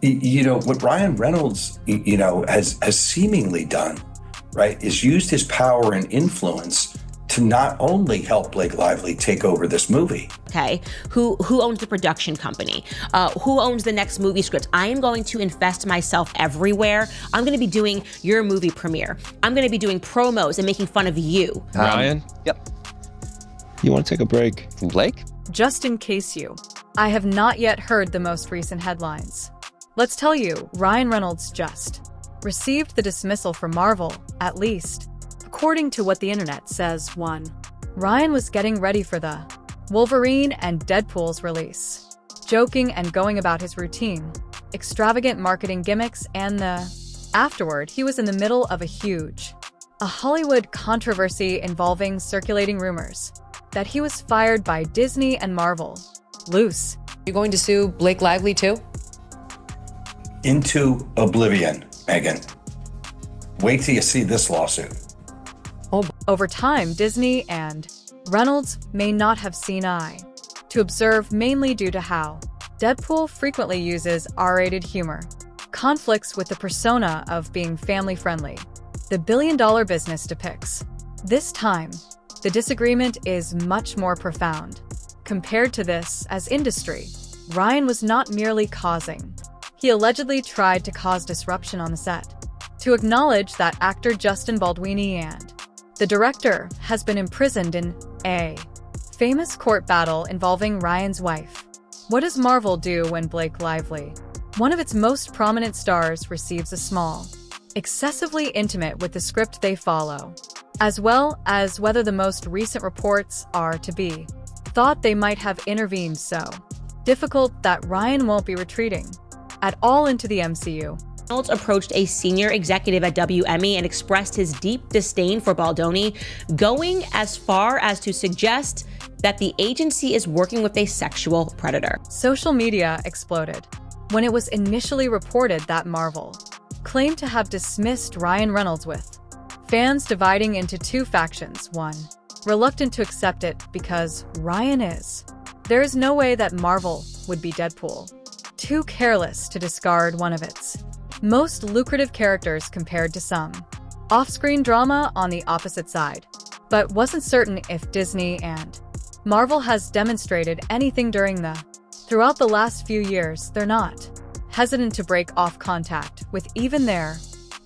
what Ryan Reynolds, has seemingly done, right, is used his power and influence to not only help Blake Lively take over this movie. Okay, who owns the production company? Who owns the next movie script? I am going to invest myself everywhere. I'm going to be doing your movie premiere. I'm going to be doing promos and making fun of you. Ryan? Yep. You want to take a break? From Blake? Just in case I have not yet heard the most recent headlines. Let's tell you, Ryan Reynolds just received the dismissal from Marvel, at least. According to what the internet says, 1. Ryan was getting ready for the Wolverine and Deadpool's release, joking and going about his routine, extravagant marketing gimmicks, and afterward, he was in the middle of a Hollywood controversy involving circulating rumors that he was fired by Disney and Marvel. Loose. You going to sue Blake Lively too? Into oblivion, Megan. Wait till you see this lawsuit. Over time, Disney and Reynolds may not have seen eye to observe, mainly due to how Deadpool frequently uses R-rated humor, conflicts with the persona of being family-friendly. The billion-dollar business depicts. This time, the disagreement is much more profound. Compared to this, as industry, Ryan was not merely causing. He allegedly tried to cause disruption on the set. To acknowledge that actor Justin Baldwin and the director has been imprisoned in a famous court battle involving Ryan's wife. What does Marvel do when Blake Lively, one of its most prominent stars, receives a small, excessively intimate with the script they follow, as well as whether the most recent reports are to be thought they might have intervened so difficult that Ryan won't be retreating at all into the MCU? Reynolds approached a senior executive at WME and expressed his deep disdain for Baldoni, going as far as to suggest that the agency is working with a sexual predator. Social media exploded when it was initially reported that Marvel claimed to have dismissed Ryan Reynolds, with fans dividing into two factions. 1. Reluctant to accept it because Ryan is. There is no way that Marvel would be Deadpool. Too careless to discard one of its most lucrative characters compared to some off-screen drama on the opposite side, but wasn't certain if Disney and Marvel has demonstrated anything throughout the last few years. They're not hesitant to break off contact with even their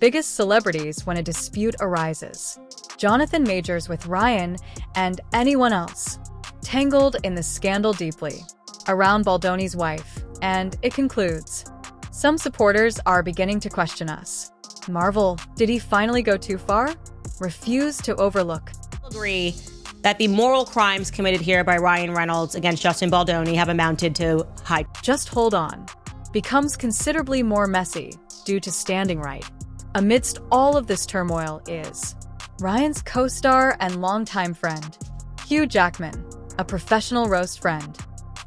biggest celebrities when a dispute arises. Jonathan Majors with Ryan and anyone else tangled in the scandal deeply around Baldoni's wife, and it concludes. Some supporters are beginning to question us. Marvel, did he finally go too far? Refuse to overlook. I agree that the moral crimes committed here by Ryan Reynolds against Justin Baldoni have amounted to high. Just hold on. Becomes considerably more messy due to standing right. Amidst all of this turmoil is Ryan's co-star and longtime friend, Hugh Jackman, a professional roast friend.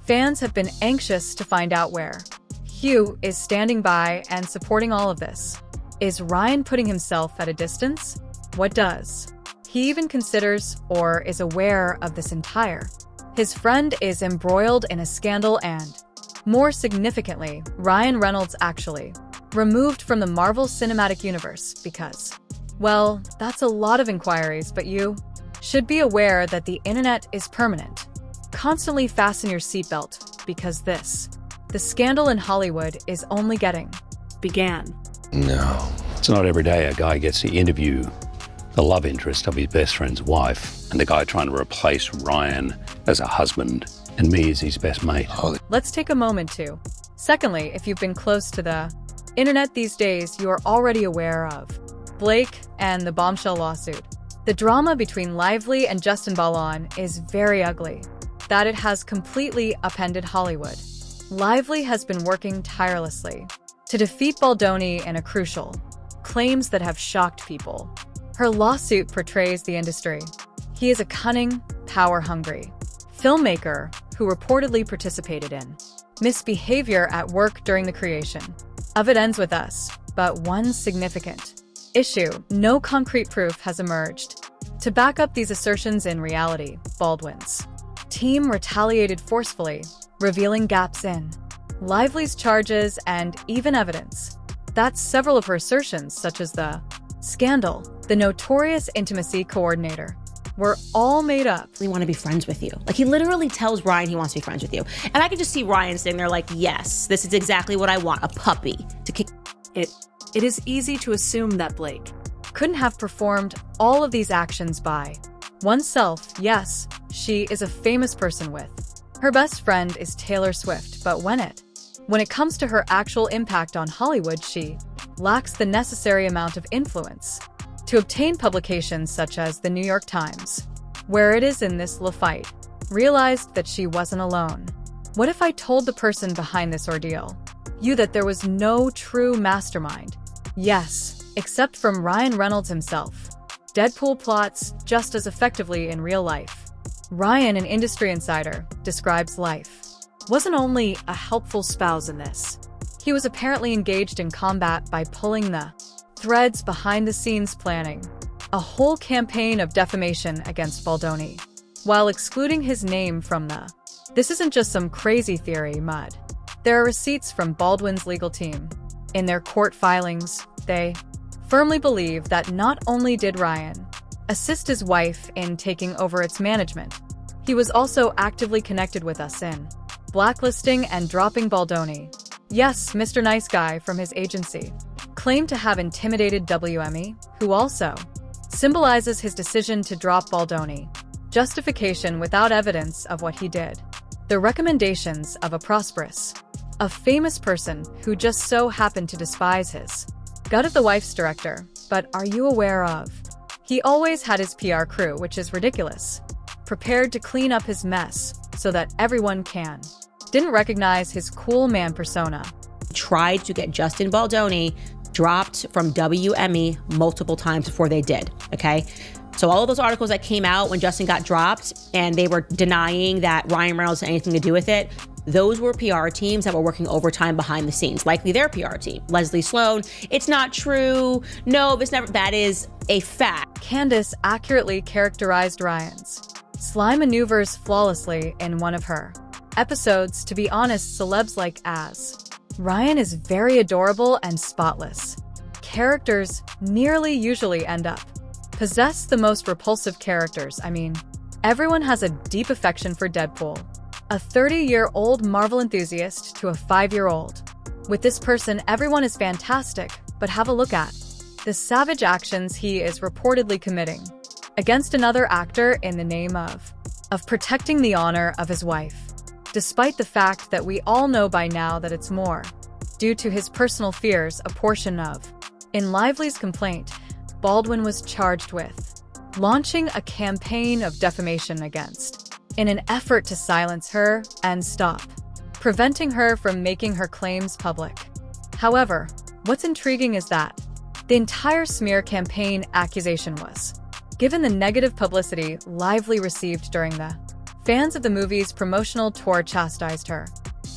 Fans have been anxious to find out where Hugh is standing by and supporting all of this. Is Ryan putting himself at a distance? What does he even considers or is aware of this entire? His friend is embroiled in a scandal, and, more significantly, Ryan Reynolds actually removed from the Marvel Cinematic Universe because, well, that's a lot of inquiries, but you should be aware that the internet is permanent. Constantly fasten your seatbelt because the scandal in Hollywood is only getting began. No, it's not every day a guy gets to interview the love interest of his best friend's wife, and the guy trying to replace Ryan as a husband and me as his best mate. Let's take a moment to. Secondly, if you've been close to the internet these days, you are already aware of Blake and the bombshell lawsuit. The drama between Lively and Justin Baldoni is very ugly, that it has completely upended Hollywood. Lively has been working tirelessly to defeat Baldoni in a crucial claims that have shocked people. Her lawsuit portrays the industry. He is a cunning, power-hungry filmmaker who reportedly participated in misbehavior at work during the creation of It Ends With Us, but one significant issue, no concrete proof has emerged to back up these assertions. In reality, Baldwin's team retaliated forcefully, revealing gaps in Lively's charges, and even evidence. That's several of her assertions, such as the scandal, the notorious intimacy coordinator, were all made up. We want to be friends with you. Like, he literally tells Ryan he wants to be friends with you. And I can just see Ryan sitting there like, yes, this is exactly what I want, a puppy to kick. It is easy to assume that Blake Couldn't have performed all of these actions by oneself. Yes, she is a famous person with. Her best friend is Taylor Swift, but when it comes to her actual impact on Hollywood, she lacks the necessary amount of influence to obtain publications such as the New York Times, where it is in this fight, realized that she wasn't alone. What if I told the person behind this ordeal, you, that there was no true mastermind? Yes, except from Ryan Reynolds himself. Deadpool plots just as effectively in real life. Ryan, an industry insider, describes life. Wasn't only a helpful spouse in this. He was apparently engaged in combat by pulling the threads behind the scenes, planning a whole campaign of defamation against Baldoni, while excluding his name from the. This isn't just some crazy theory, mud. There are receipts from Baldwin's legal team. In their court filings, they firmly believe that not only did Ryan assist his wife in taking over its management, he was also actively connected with us in blacklisting and dropping Baldoni. Yes, Mr. Nice Guy from his agency claimed to have intimidated WME, who also symbolizes his decision to drop Baldoni. Justification without evidence of what he did. The recommendations of a famous person who just so happened to despise his gut of the wife's director. But are you aware of? He always had his PR crew, which is ridiculous, prepared to clean up his mess so that everyone can. Didn't recognize his cool man persona. Tried to get Justin Baldoni dropped from WME multiple times before they did, okay? So all of those articles that came out when Justin got dropped and they were denying that Ryan Reynolds had anything to do with it, those were PR teams that were working overtime behind the scenes, likely their PR team. Leslie Sloan, it's not true. No, it's never. That is a fact. Candace accurately characterized Ryan's sly maneuvers flawlessly in one of her episodes. To be honest, celebs like as Ryan is very adorable and spotless. Characters nearly usually end up possess the most repulsive characters. I mean, everyone has a deep affection for Deadpool. A 30-year-old Marvel enthusiast to a 5-year-old. With this person, everyone is fantastic, but have a look at the savage actions he is reportedly committing against another actor in the name of protecting the honor of his wife. Despite the fact that we all know by now that it's more due to his personal fears, a portion of. In Lively's complaint, Baldwin was charged with launching a campaign of defamation against in an effort to silence her and stop preventing her from making her claims public. However, what's intriguing is that the entire smear campaign accusation was given the negative publicity Lively received during the fans of the movie's promotional tour chastised her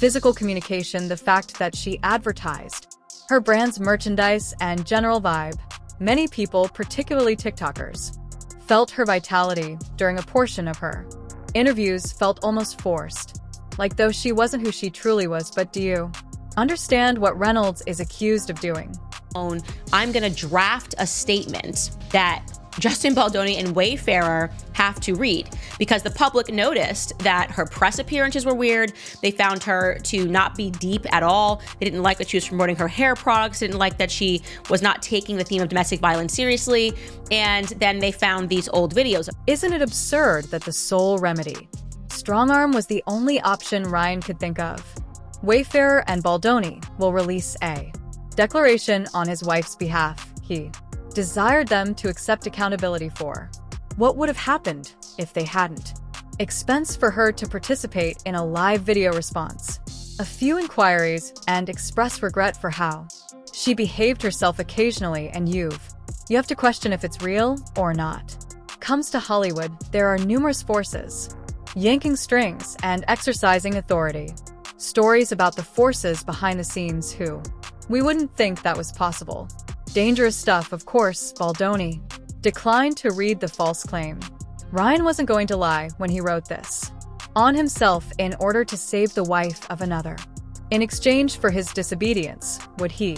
physical communication, the fact that she advertised her brand's merchandise and general vibe. Many people, particularly TikTokers, felt her vitality during a portion of her interviews felt almost forced, like though she wasn't who she truly was. But do you understand what Reynolds is accused of doing? I'm going to draft a statement that Justin Baldoni and Wayfarer have to read because the public noticed that her press appearances were weird. They found her to not be deep at all. They didn't like that she was promoting her hair products, didn't like that she was not taking the theme of domestic violence seriously. And then they found these old videos. Isn't it absurd that the sole remedy, strong arm, was the only option Ryan could think of? Wayfarer and Baldoni will release a declaration on his wife's behalf. He desired them to accept accountability for what would have happened if they hadn't. Expense for her to participate in a live video response, a few inquiries, and express regret for how she behaved herself occasionally. And you have to question if it's real or not. Comes to Hollywood, there are numerous forces yanking strings and exercising authority. Stories about the forces behind the scenes who we wouldn't think that was possible. Dangerous stuff. Of course, Baldoni declined to read the false claim. Ryan wasn't going to lie when he wrote this on himself in order to save the wife of another In exchange for his disobedience, would he?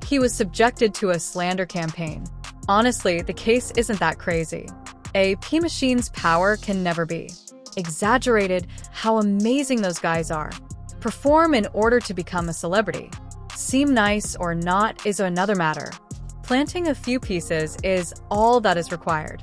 He was subjected to a slander campaign. Honestly, the case isn't that crazy. A P machine's power can never be exaggerated how amazing those guys are. Perform in order to become a celebrity. Seem nice or not is another matter. Planting a few pieces is all that is required.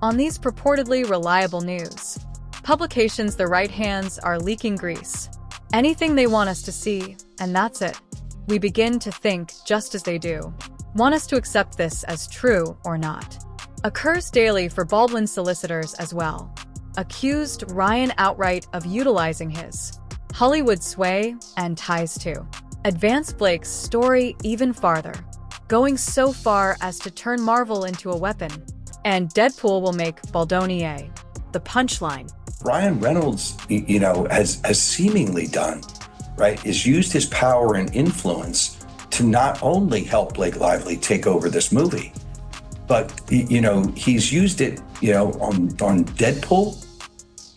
On these purportedly reliable news publications, the right hands are leaking grease. Anything they want us to see, and that's it. We begin to think just as they do. Want us to accept this as true or not. Occurs daily for Baldwin's solicitors as well. Accused Ryan outright of utilizing his Hollywood sway and ties to advance Blake's story even farther, going so far as to turn Marvel into a weapon. And Deadpool will make Baldoni the punchline. Ryan Reynolds, has seemingly done, right, is used his power and influence to not only help Blake Lively take over this movie, but, he's used it, on Deadpool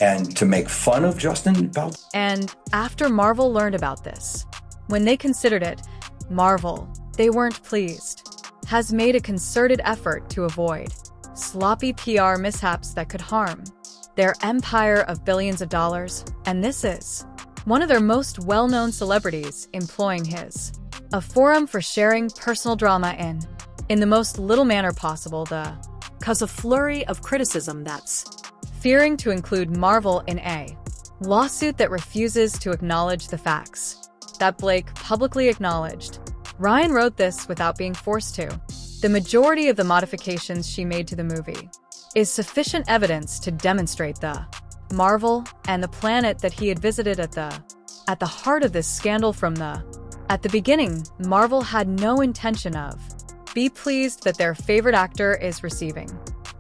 and to make fun of Justin Baldoni. And after Marvel learned about this, when they considered it, Marvel, they weren't pleased, has made a concerted effort to avoid sloppy PR mishaps that could harm their empire of billions of dollars, and this is one of their most well-known celebrities employing a forum for sharing personal drama in the most little manner possible, cause a flurry of criticism that's fearing to include Marvel in a lawsuit that refuses to acknowledge the facts that Blake publicly acknowledged. Ryan wrote this without being forced to. The majority of the modifications she made to the movie is sufficient evidence to demonstrate the Marvel and the planet that he had visited at the heart of this scandal from at the beginning. Marvel had no intention of be pleased that their favorite actor is receiving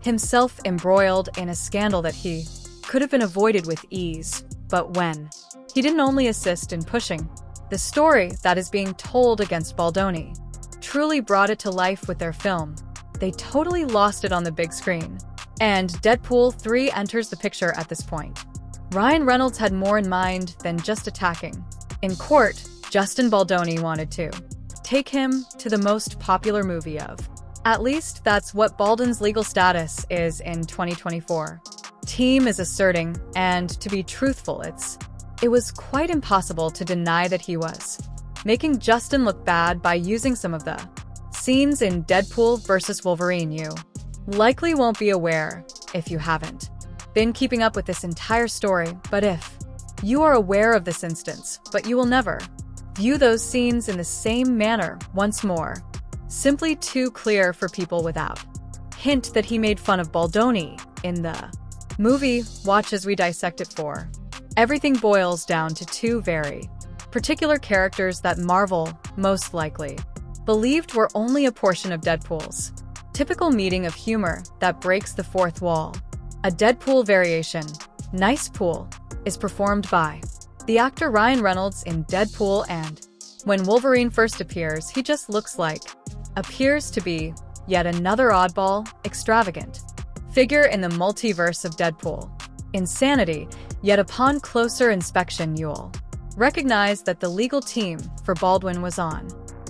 himself embroiled in a scandal that he could have been avoided with ease, but when he didn't only assist in pushing the story that is being told against Baldoni, truly brought it to life with their film, they totally lost it on the big screen. And Deadpool 3 enters the picture at this point. Ryan Reynolds had more in mind than just attacking. In court, Justin Baldoni wanted to take him to the most popular movie of. At least that's what Baldwin's legal status is in 2024. Team is asserting, and to be truthful, it was quite impossible to deny that he was making Justin look bad by using some of the scenes in Deadpool vs. Wolverine. You likely won't be aware if you haven't been keeping up with this entire story, but if you are aware of this instance, but you will never view those scenes in the same manner once more. Simply too clear for people without hint that he made fun of Baldoni in the movie. Watch as we dissect it for. Everything boils down to two very particular characters that Marvel, most likely, believed were only a portion of Deadpool's typical meeting of humor that breaks the fourth wall. A Deadpool variation, Nice Pool, is performed by the actor Ryan Reynolds in Deadpool, and when Wolverine first appears, he just appears to be yet another oddball, extravagant figure in the multiverse of Deadpool. Insanity, yet upon closer inspection you'll recognize that the legal team for Baldwin was on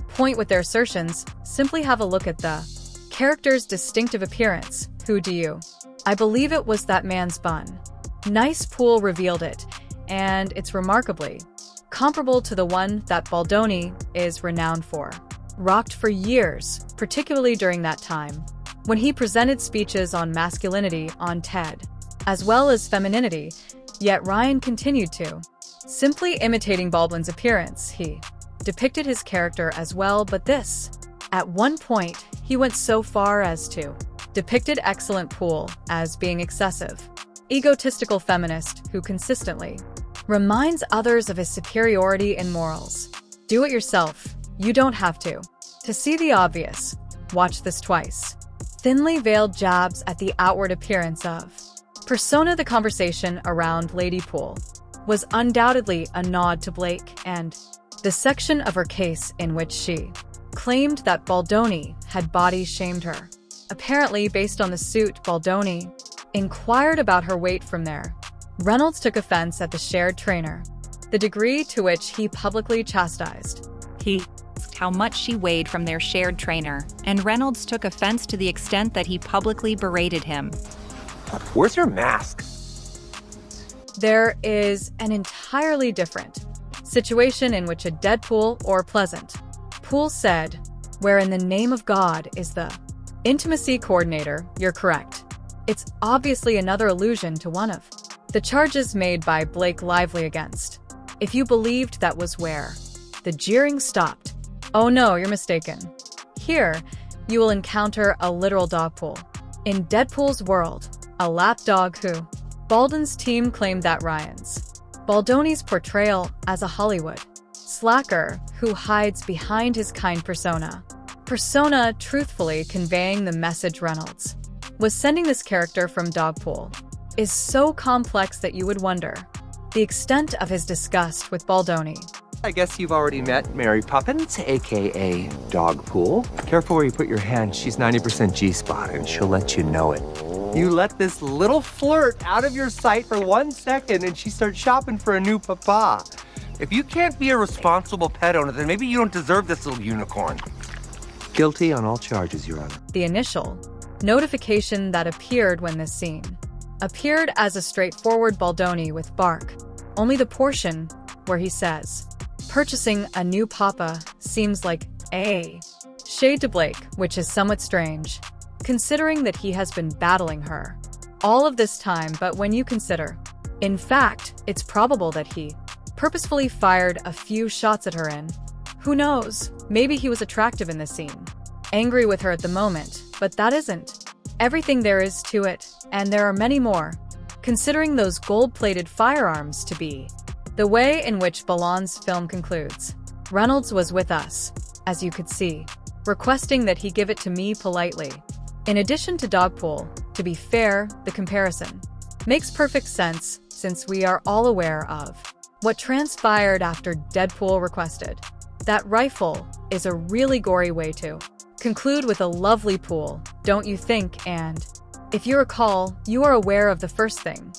point with their assertions. Simply have a look at the character's distinctive appearance. Who do you? I believe it was that man's bun. Nice Pool revealed it, and it's remarkably comparable to the one that Baldoni is renowned for. Rocked for years, particularly during that time, when he presented speeches on masculinity on TED, as well as femininity, yet Ryan continued to simply imitating Baldwin's appearance. He depicted his character as well, but this, at one point, he went so far as to depicted excellent Pool as being excessive, egotistical feminist who consistently reminds others of his superiority in morals. Do it yourself. You don't have to. To see the obvious, watch this twice. Thinly veiled jabs at the outward appearance of persona. The conversation around Lady Pool was undoubtedly a nod to Blake and the section of her case in which she claimed that Baldoni had body shamed her. Apparently, based on the suit, Baldoni inquired about her weight from there. Reynolds took offense at the shared trainer the degree to which he publicly chastised. He asked how much she weighed from their shared trainer, and Reynolds took offense to the extent that he publicly berated him. Where's your mask? There is an entirely different situation in which a Deadpool or Pleasant Pool said, where in the name of God is the intimacy coordinator, you're correct. It's obviously another allusion to one of the charges made by Blake Lively against. If you believed that was where the jeering stopped, oh no, you're mistaken. Here, you will encounter a literal dog pool. In Deadpool's world, a lapdog who Baldwin's team claimed that Ryan's Baldoni's portrayal as a Hollywood slacker who hides behind his kind persona truthfully conveying the message Reynolds was sending this character from Dogpool, is so complex that you would wonder the extent of his disgust with Baldoni. I guess you've already met Mary Poppins, aka Dogpool. Careful where you put your hand. She's 90% G-spot, and she'll let you know it. You let this little flirt out of your sight for 1 second, and she starts shopping for a new papa. If you can't be a responsible pet owner, then maybe you don't deserve this little unicorn. Guilty on all charges, Your Honor. The initial notification that appeared when this scene appeared as a straightforward Baldoni with bark, only the portion where he says, purchasing a new papa seems like a shade to Blake, which is somewhat strange, considering that he has been battling her all of this time. But when you consider, in fact, it's probable that he purposefully fired a few shots at her who knows, maybe he was attractive in this scene, angry with her at the moment, but that isn't everything there is to it, and there are many more, considering those gold-plated firearms to be the way in which Balan's film concludes. Reynolds was with us, as you could see, requesting that he give it to me politely. In addition to Dogpool, to be fair, the comparison makes perfect sense since we are all aware of what transpired after Deadpool requested. That rifle is a really gory way to conclude with a lovely pool, don't you think? And if you recall, you are aware of the first thing.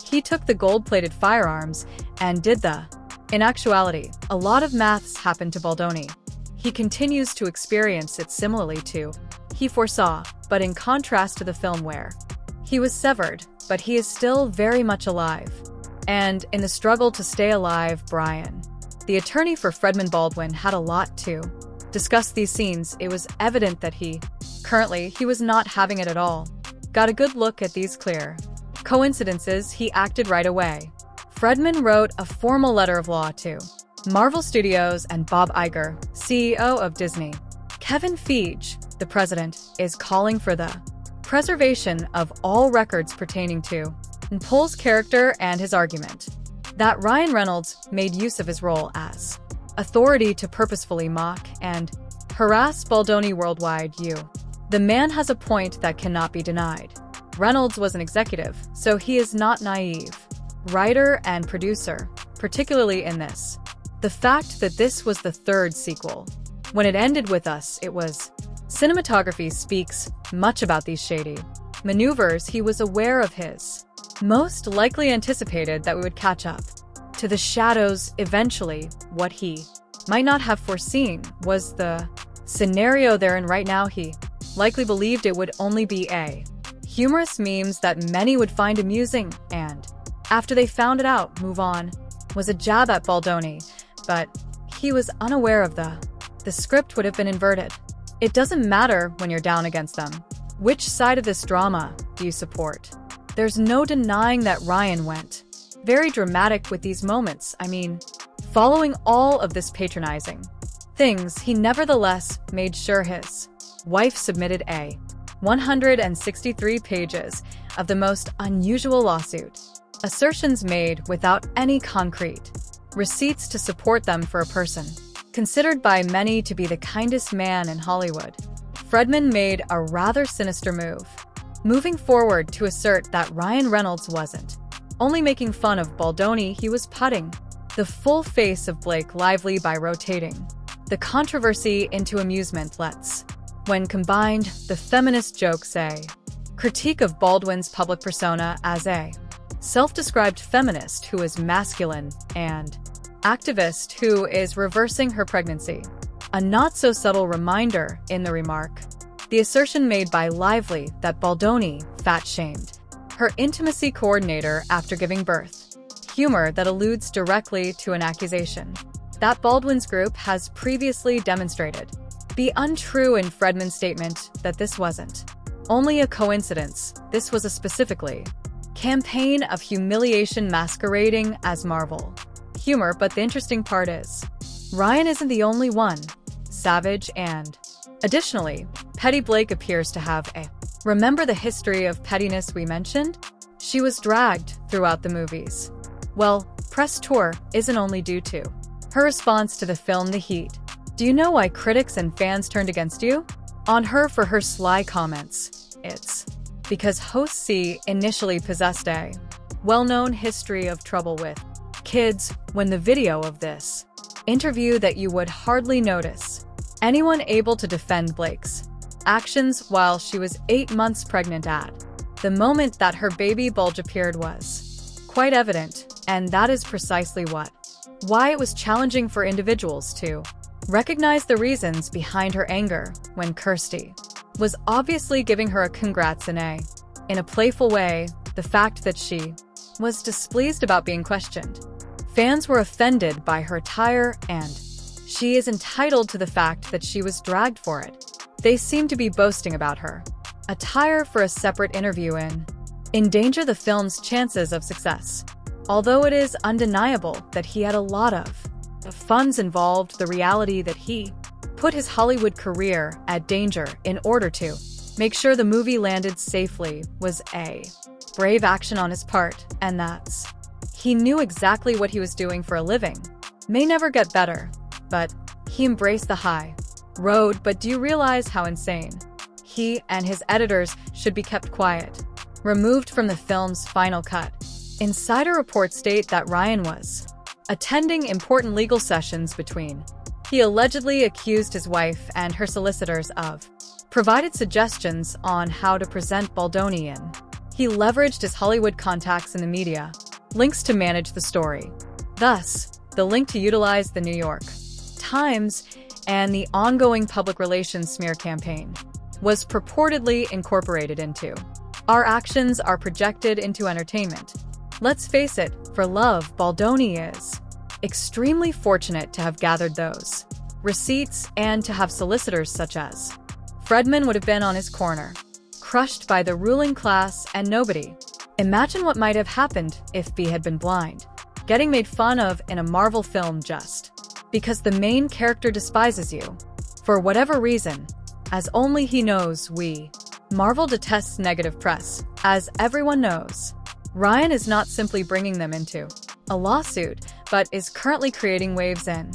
He took the gold-plated firearms and did the. In actuality, a lot of maths happened to Baldoni. He continues to experience it similarly to he foresaw, but in contrast to the film where he was severed, but he is still very much alive. And in the struggle to stay alive, Brian, the attorney for Fredman Baldwin, had a lot to discuss these scenes. It was evident that he was not having it at all. Got a good look at these clear coincidences, he acted right away. Fredman wrote a formal letter of law to Marvel Studios and Bob Iger, CEO of Disney. Kevin Feige, the president, is calling for the preservation of all records pertaining to Pool's character and his argument that Ryan Reynolds made use of his role as authority to purposefully mock and harass Baldoni worldwide. The man has a point that cannot be denied. Reynolds was an executive, so he is not naive. Writer and producer, particularly in this. The fact that this was the third sequel. When it ended with us, it was. Cinematography speaks much about these shady maneuvers. He was aware of his. Most likely anticipated that we would catch up to the shadows eventually. What he might not have foreseen was the scenario they're in right now. He likely believed it would only be a humorous memes that many would find amusing, and after they found it out, move on, was a jab at Baldoni, but he was unaware of the script would have been inverted. It doesn't matter when you're down against them. Which side of this drama do you support? There's no denying that Ryan went very dramatic with these moments. I mean, following all of this patronizing things, he nevertheless made sure his wife submitted a 163 pages of the most unusual lawsuit. Assertions made without any concrete receipts to support them for a person considered by many to be the kindest man in Hollywood. Fredman made a rather sinister move, moving forward to assert that Ryan Reynolds wasn't only making fun of Baldoni, he was putting the full face of Blake Lively by rotating the controversy into amusement. When combined, the feminist jokes, a critique of Baldwin's public persona as a self-described feminist who is masculine, and activist who is reversing her pregnancy. A not-so-subtle reminder in the remark. The assertion made by Lively that Baldoni fat-shamed her intimacy coordinator after giving birth. Humor that alludes directly to an accusation that Baldwin's group has previously demonstrated be untrue in Fredman's statement that this wasn't only a coincidence, this was a specifically campaign of humiliation masquerading as Marvel humor. But the interesting part is, Ryan isn't the only one. Savage and additionally, Petty Blake appears to have a remember the history of pettiness we mentioned? She was dragged throughout the movies. Well, press tour isn't only due to her response to the film The Heat. Do you know why critics and fans turned against you? On her for her sly comments. It's because host C initially possessed a well-known history of trouble with kids when the video of this interview that you would hardly notice anyone able to defend Blake's actions while she was 8 months pregnant at the moment that her baby bulge appeared was quite evident, and that is precisely why it was challenging for individuals to recognize the reasons behind her anger when Kirsty was obviously giving her a congrats in a playful way. The fact that she was displeased about being questioned. Fans were offended by her attire, and she is entitled to the fact that she was dragged for it. They seem to be boasting about her attire for a separate interview and endanger the film's chances of success. Although it is undeniable that he had a lot of funds involved, the reality that he put his Hollywood career at danger in order to make sure the movie landed safely was a brave action on his part, and that's he knew exactly what he was doing for a living. May never get better, but he embraced the high road. But do you realize how insane? He and his editors should be kept quiet, removed from the film's final cut. Insider reports state that Ryan was attending important legal sessions between. He allegedly accused his wife and her solicitors of provided suggestions on how to present Baldoni in. He leveraged his Hollywood contacts in the media links to manage the story. Thus, the link to utilize the New York Times and the ongoing public relations smear campaign was purportedly incorporated into. Our actions are projected into entertainment. Let's face it, for love, Baldoni is extremely fortunate to have gathered those receipts and to have solicitors such as Fredman would have been on his corner, crushed by the ruling class and nobody. Imagine what might have happened if B had been blind, getting made fun of in a Marvel film just because the main character despises you for whatever reason, as only he knows. Marvel detests negative press, as everyone knows. Ryan is not simply bringing them into a lawsuit, but is currently creating waves in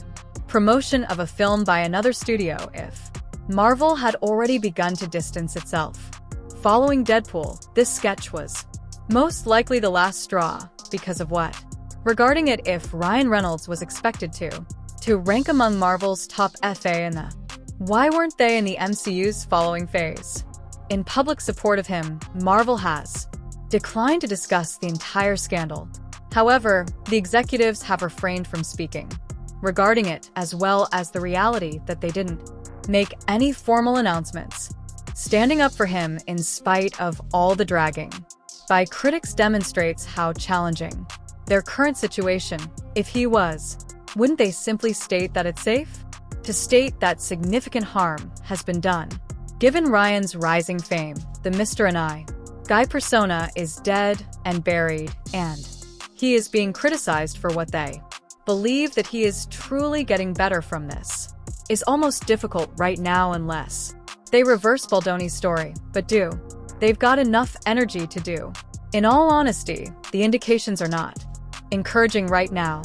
promotion of a film by another studio. If Marvel had already begun to distance itself following Deadpool, this sketch was most likely the last straw. Because of what? Regarding it, if Ryan Reynolds was expected to rank among Marvel's top FA in the why weren't they in the MCU's following phase? In public support of him, Marvel has declined to discuss the entire scandal. However, the executives have refrained from speaking regarding it, as well as the reality that they didn't make any formal announcements. Standing up for him in spite of all the dragging by critics demonstrates how challenging their current situation. If he was, wouldn't they simply state that it's safe? To state that significant harm has been done. Given Ryan's rising fame, the Mr. and I guy persona is dead and buried, and he is being criticized for what they believe that he is truly getting better from this is almost difficult right now unless they reverse Baldoni's story, but they've got enough energy to do. In all honesty, the indications are not encouraging right now.